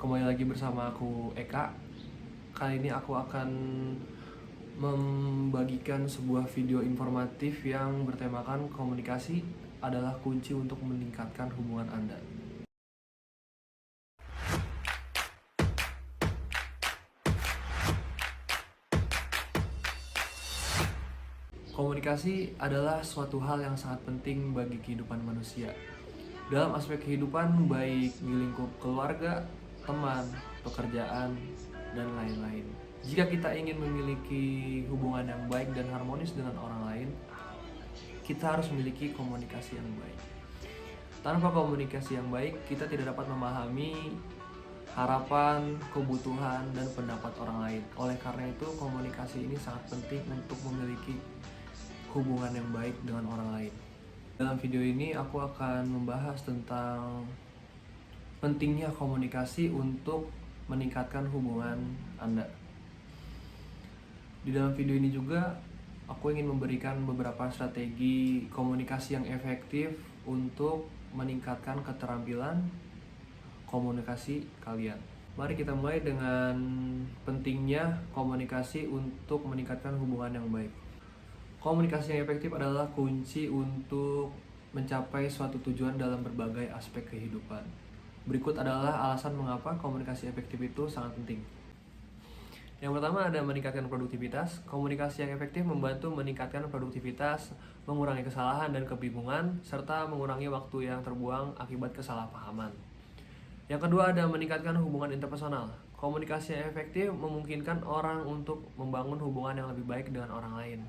Kembali lagi bersama aku Eka. Kali ini aku akan membagikan sebuah video informatif yang bertemakan komunikasi adalah kunci untuk meningkatkan hubungan Anda. Komunikasi adalah suatu hal yang sangat penting bagi kehidupan manusia. Dalam aspek kehidupan, baik di lingkup keluarga, teman, pekerjaan, dan lain-lain. Jika kita ingin memiliki hubungan yang baik dan harmonis dengan orang lain, kita harus memiliki komunikasi yang baik. Tanpa komunikasi yang baik, kita tidak dapat memahami harapan, kebutuhan, dan pendapat orang lain. Oleh karena itu, komunikasi ini sangat penting untuk memiliki hubungan yang baik dengan orang lain. Dalam video ini aku akan membahas tentang pentingnya komunikasi untuk meningkatkan hubungan Anda. Di dalam video ini juga aku ingin memberikan beberapa strategi komunikasi yang efektif untuk meningkatkan keterampilan komunikasi kalian. Mari kita mulai dengan pentingnya komunikasi untuk meningkatkan hubungan yang baik. Komunikasi yang efektif adalah kunci untuk mencapai suatu tujuan dalam berbagai aspek kehidupan. Berikut adalah alasan mengapa komunikasi efektif itu sangat penting. Yang pertama ada meningkatkan produktivitas. Komunikasi yang efektif membantu meningkatkan produktivitas, mengurangi kesalahan dan kebingungan, serta mengurangi waktu yang terbuang akibat kesalahpahaman. Yang kedua ada meningkatkan hubungan interpersonal. Komunikasi yang efektif memungkinkan orang untuk membangun hubungan yang lebih baik dengan orang lain,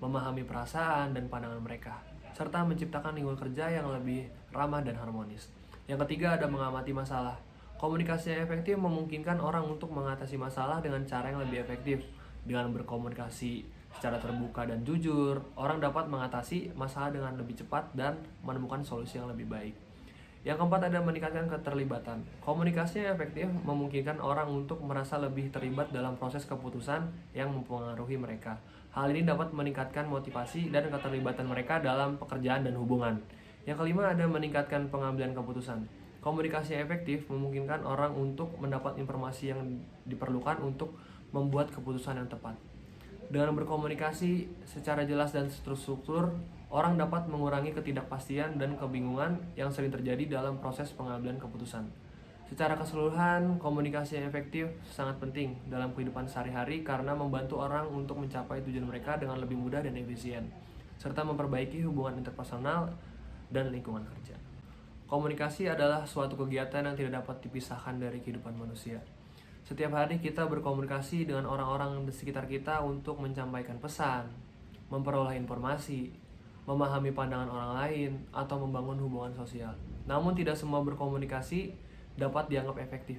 memahami perasaan dan pandangan mereka, serta menciptakan lingkungan kerja yang lebih ramah dan harmonis. Yang ketiga ada mengamati masalah. Komunikasi yang efektif memungkinkan orang untuk mengatasi masalah dengan cara yang lebih efektif. Dengan berkomunikasi secara terbuka dan jujur, orang dapat mengatasi masalah dengan lebih cepat dan menemukan solusi yang lebih baik. Yang keempat ada meningkatkan keterlibatan. Komunikasi yang efektif memungkinkan orang untuk merasa lebih terlibat dalam proses keputusan yang mempengaruhi mereka. Hal ini dapat meningkatkan motivasi dan keterlibatan mereka dalam pekerjaan dan hubungan. Yang kelima ada meningkatkan pengambilan keputusan. Komunikasi yang efektif memungkinkan orang untuk mendapat informasi yang diperlukan untuk membuat keputusan yang tepat. Dengan berkomunikasi secara jelas dan terstruktur, orang dapat mengurangi ketidakpastian dan kebingungan yang sering terjadi dalam proses pengambilan keputusan. Secara keseluruhan, komunikasi yang efektif sangat penting dalam kehidupan sehari-hari karena membantu orang untuk mencapai tujuan mereka dengan lebih mudah dan efisien, serta memperbaiki hubungan interpersonal dan lingkungan kerja. Komunikasi adalah suatu kegiatan yang tidak dapat dipisahkan dari kehidupan manusia. Setiap hari kita berkomunikasi dengan orang-orang di sekitar kita untuk menyampaikan pesan, memperoleh informasi, memahami pandangan orang lain, atau membangun hubungan sosial. Namun tidak semua berkomunikasi dapat dianggap efektif.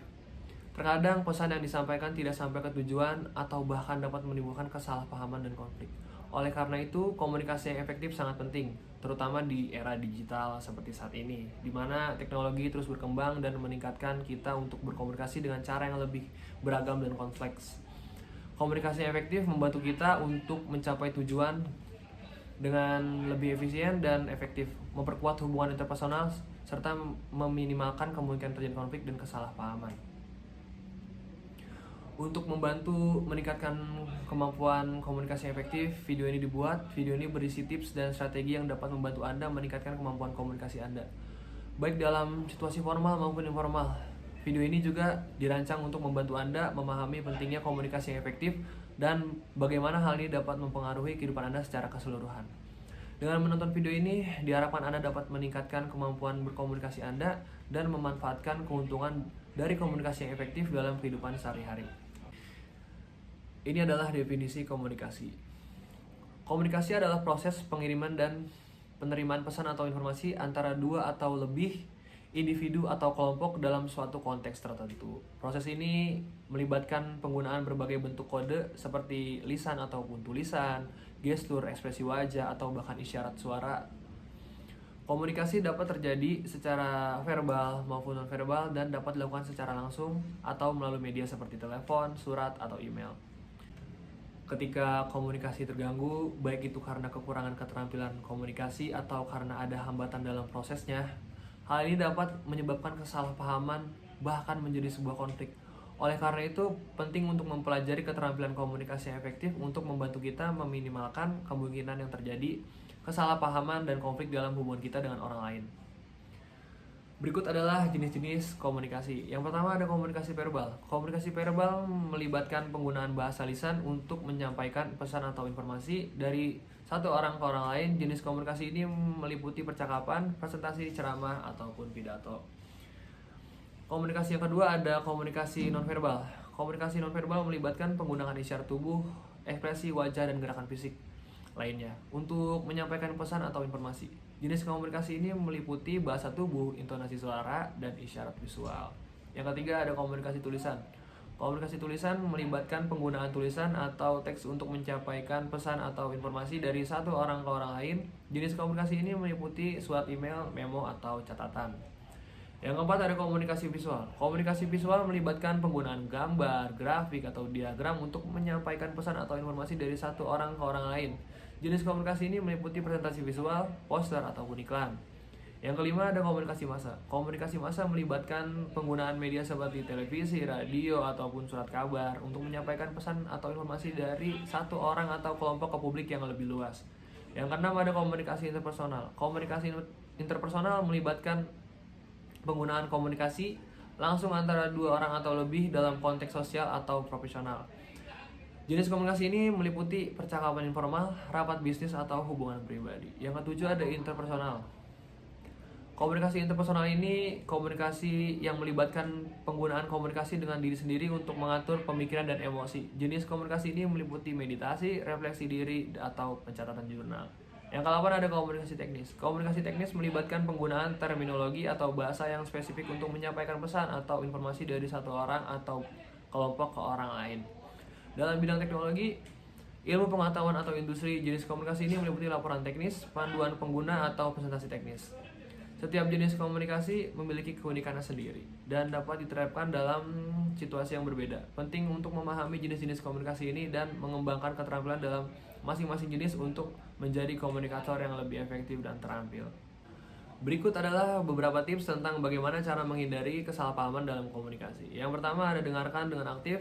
Terkadang pesan yang disampaikan tidak sampai ke tujuan atau bahkan dapat menimbulkan kesalahpahaman dan konflik. Oleh karena itu, komunikasi yang efektif sangat penting, terutama di era digital seperti saat ini, di mana teknologi terus berkembang dan meningkatkan kita untuk berkomunikasi dengan cara yang lebih beragam dan kompleks. Komunikasi yang efektif membantu kita untuk mencapai tujuan dengan lebih efisien dan efektif, memperkuat hubungan interpersonal, serta meminimalkan kemungkinan terjadi konflik dan kesalahpahaman. Untuk membantu meningkatkan kemampuan komunikasi yang efektif, video ini dibuat. Video ini berisi tips dan strategi yang dapat membantu Anda meningkatkan kemampuan komunikasi Anda, baik dalam situasi formal maupun informal. Video ini juga dirancang untuk membantu Anda memahami pentingnya komunikasi yang efektif dan bagaimana hal ini dapat mempengaruhi kehidupan Anda secara keseluruhan. Dengan menonton video ini, diharapkan Anda dapat meningkatkan kemampuan berkomunikasi Anda dan memanfaatkan keuntungan dari komunikasi yang efektif dalam kehidupan sehari-hari. Ini adalah definisi komunikasi. Komunikasi adalah proses pengiriman dan penerimaan pesan atau informasi antara dua atau lebih individu atau kelompok dalam suatu konteks tertentu. Proses ini melibatkan penggunaan berbagai bentuk kode seperti lisan ataupun tulisan, gestur, ekspresi wajah, atau bahkan isyarat suara. Komunikasi dapat terjadi secara verbal maupun non-verbal dan dapat dilakukan secara langsung atau melalui media seperti telepon, surat, atau email. Ketika komunikasi terganggu, baik itu karena kekurangan keterampilan komunikasi atau karena ada hambatan dalam prosesnya, hal ini dapat menyebabkan kesalahpahaman bahkan menjadi sebuah konflik. Oleh karena itu, penting untuk mempelajari keterampilan komunikasi yang efektif untuk membantu kita meminimalkan kemungkinan yang terjadi kesalahpahaman dan konflik dalam hubungan kita dengan orang lain. Berikut adalah jenis-jenis komunikasi. Yang pertama ada komunikasi verbal. Komunikasi verbal melibatkan penggunaan bahasa lisan untuk menyampaikan pesan atau informasi dari satu orang ke orang lain. Jenis komunikasi ini meliputi percakapan, presentasi, ceramah, ataupun pidato. Komunikasi yang kedua ada komunikasi nonverbal. Komunikasi nonverbal melibatkan penggunaan isyarat tubuh, ekspresi wajah, dan gerakan fisik lainnya untuk menyampaikan pesan atau informasi. Jenis komunikasi ini meliputi bahasa tubuh, intonasi suara, dan isyarat visual. Yang ketiga ada komunikasi tulisan. Komunikasi tulisan melibatkan penggunaan tulisan atau teks untuk menyampaikan pesan atau informasi dari satu orang ke orang lain. Jenis komunikasi ini meliputi surat email, memo, atau catatan. Yang keempat ada komunikasi visual. Komunikasi visual melibatkan penggunaan gambar, grafik, atau diagram untuk menyampaikan pesan atau informasi dari satu orang ke orang lain. Jenis komunikasi ini meliputi presentasi visual, poster, ataupun iklan. Yang kelima ada komunikasi massa. Komunikasi massa melibatkan penggunaan media seperti televisi, radio, ataupun surat kabar untuk menyampaikan pesan atau informasi dari satu orang atau kelompok ke publik yang lebih luas. Yang keenam ada komunikasi interpersonal. Komunikasi interpersonal melibatkan penggunaan komunikasi langsung antara dua orang atau lebih dalam konteks sosial atau profesional. Jenis komunikasi ini meliputi percakapan informal, rapat bisnis, atau hubungan pribadi. Yang ketujuh ada interpersonal. Komunikasi interpersonal ini komunikasi yang melibatkan penggunaan komunikasi dengan diri sendiri untuk mengatur pemikiran dan emosi. Jenis komunikasi ini meliputi meditasi, refleksi diri, atau pencatatan jurnal. Yang ke-8 ada komunikasi teknis. Komunikasi teknis melibatkan penggunaan terminologi atau bahasa yang spesifik untuk menyampaikan pesan atau informasi dari satu orang atau kelompok ke orang lain. Dalam bidang teknologi, ilmu pengetahuan atau industri, jenis komunikasi ini meliputi laporan teknis, panduan pengguna, atau presentasi teknis. Setiap jenis komunikasi memiliki keunikannya sendiri dan dapat diterapkan dalam situasi yang berbeda. Penting untuk memahami jenis-jenis komunikasi ini dan mengembangkan keterampilan dalam masing-masing jenis untuk menjadi komunikator yang lebih efektif dan terampil. Berikut adalah beberapa tips tentang bagaimana cara menghindari kesalahpahaman dalam komunikasi. Yang pertama ada dengarkan dengan aktif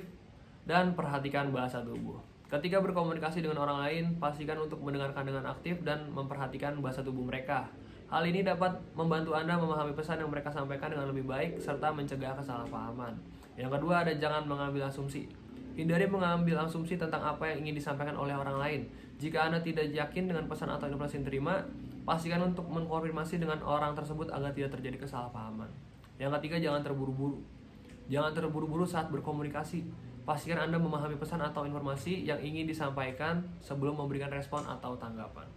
dan perhatikan bahasa tubuh. Ketika berkomunikasi dengan orang lain, pastikan untuk mendengarkan dengan aktif dan memperhatikan bahasa tubuh mereka. Hal ini dapat membantu Anda memahami pesan yang mereka sampaikan dengan lebih baik serta mencegah kesalahpahaman. Yang kedua ada jangan mengambil asumsi. Hindari mengambil asumsi tentang apa yang ingin disampaikan oleh orang lain. Jika Anda tidak yakin dengan pesan atau informasi yang diterima, pastikan untuk mengkonfirmasi dengan orang tersebut agar tidak terjadi kesalahpahaman. Yang ketiga jangan terburu-buru. Jangan terburu-buru saat berkomunikasi. Pastikan Anda memahami pesan atau informasi yang ingin disampaikan sebelum memberikan respon atau tanggapan.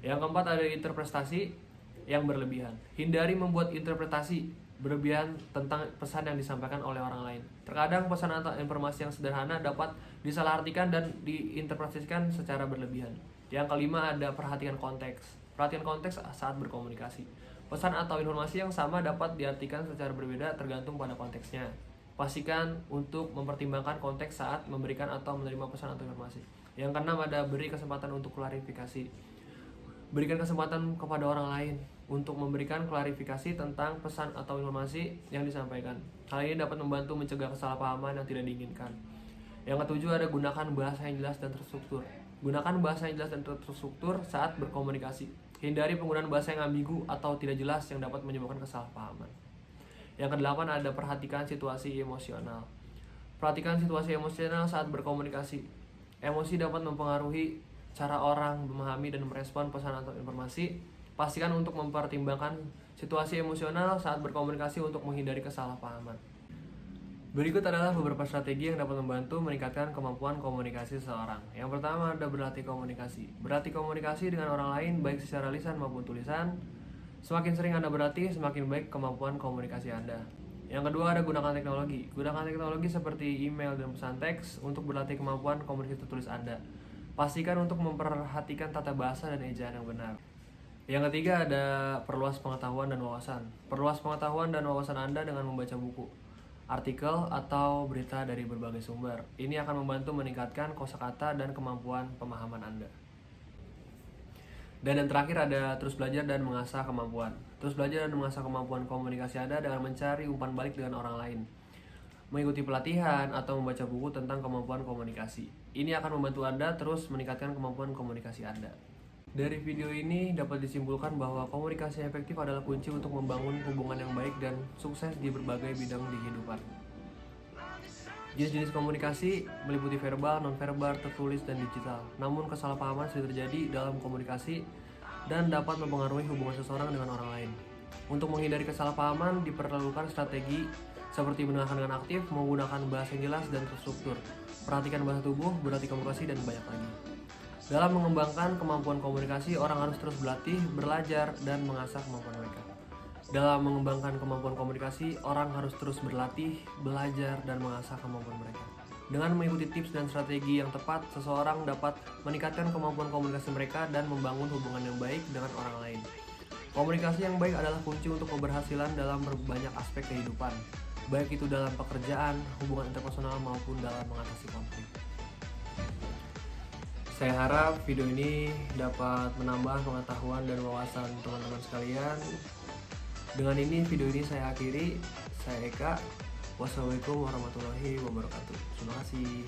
Yang keempat ada interpretasi yang berlebihan. Hindari membuat interpretasi berlebihan tentang pesan yang disampaikan oleh orang lain. Terkadang pesan atau informasi yang sederhana dapat disalahartikan dan diinterpretasikan secara berlebihan. Yang kelima ada perhatikan konteks. Perhatikan konteks saat berkomunikasi. Pesan atau informasi yang sama dapat diartikan secara berbeda tergantung pada konteksnya. Pastikan untuk mempertimbangkan konteks saat memberikan atau menerima pesan atau informasi. Yang keenam ada beri kesempatan untuk klarifikasi. Berikan kesempatan kepada orang lain untuk memberikan klarifikasi tentang pesan atau informasi yang disampaikan. Hal ini dapat membantu mencegah kesalahpahaman yang tidak diinginkan. Yang ketujuh ada gunakan bahasa yang jelas dan terstruktur. Gunakan bahasa yang jelas dan terstruktur saat berkomunikasi. Hindari penggunaan bahasa yang ambigu atau tidak jelas yang dapat menyebabkan kesalahpahaman. Yang kedelapan ada perhatikan situasi emosional. Perhatikan situasi emosional saat berkomunikasi. Emosi dapat mempengaruhi cara orang memahami dan merespon pesan atau informasi. Pastikan untuk mempertimbangkan situasi emosional saat berkomunikasi untuk menghindari kesalahpahaman. Berikut adalah beberapa strategi yang dapat membantu meningkatkan kemampuan komunikasi seseorang. Yang pertama ada berlatih komunikasi. Berlatih komunikasi dengan orang lain baik secara lisan maupun tulisan. Semakin sering Anda berlatih, semakin baik kemampuan komunikasi Anda. Yang kedua ada gunakan teknologi. Gunakan teknologi seperti email dan pesan teks untuk berlatih kemampuan komunikasi tertulis Anda. Pastikan untuk memperhatikan tata bahasa dan ejaan yang benar. Yang ketiga ada perluas pengetahuan dan wawasan. Perluas pengetahuan dan wawasan Anda dengan membaca buku, artikel, atau berita dari berbagai sumber. Ini akan membantu meningkatkan kosakata dan kemampuan pemahaman Anda. Dan yang terakhir ada terus belajar dan mengasah kemampuan. Terus belajar dan mengasah kemampuan komunikasi Anda dengan mencari umpan balik dengan orang lain, mengikuti pelatihan, atau membaca buku tentang kemampuan komunikasi. Ini akan membantu Anda terus meningkatkan kemampuan komunikasi Anda. Dari video ini dapat disimpulkan bahwa komunikasi efektif adalah kunci untuk membangun hubungan yang baik dan sukses di berbagai bidang di kehidupan. Jenis-jenis komunikasi meliputi verbal, nonverbal, tertulis, dan digital. Namun kesalahpahaman sering terjadi dalam komunikasi dan dapat mempengaruhi hubungan seseorang dengan orang lain. Untuk menghindari kesalahpahaman diperlukan strategi seperti mendengarkan dengan aktif, menggunakan bahasa yang jelas dan terstruktur, perhatikan bahasa tubuh, berlatih komunikasi, dan banyak lagi. Dalam mengembangkan kemampuan komunikasi, orang harus terus berlatih, belajar, dan mengasah kemampuan mereka. Dalam mengembangkan kemampuan komunikasi, orang harus terus berlatih, belajar, dan mengasah kemampuan mereka. Dengan mengikuti tips dan strategi yang tepat, seseorang dapat meningkatkan kemampuan komunikasi mereka dan membangun hubungan yang baik dengan orang lain. Komunikasi yang baik adalah kunci untuk keberhasilan dalam berbanyak aspek kehidupan, baik itu dalam pekerjaan, hubungan interpersonal, maupun dalam mengatasi konflik. Saya harap video ini dapat menambah pengetahuan dan wawasan teman-teman sekalian. Dengan ini video ini saya akhiri. Saya Eka. Wassalamualaikum warahmatullahi wabarakatuh. Terima kasih.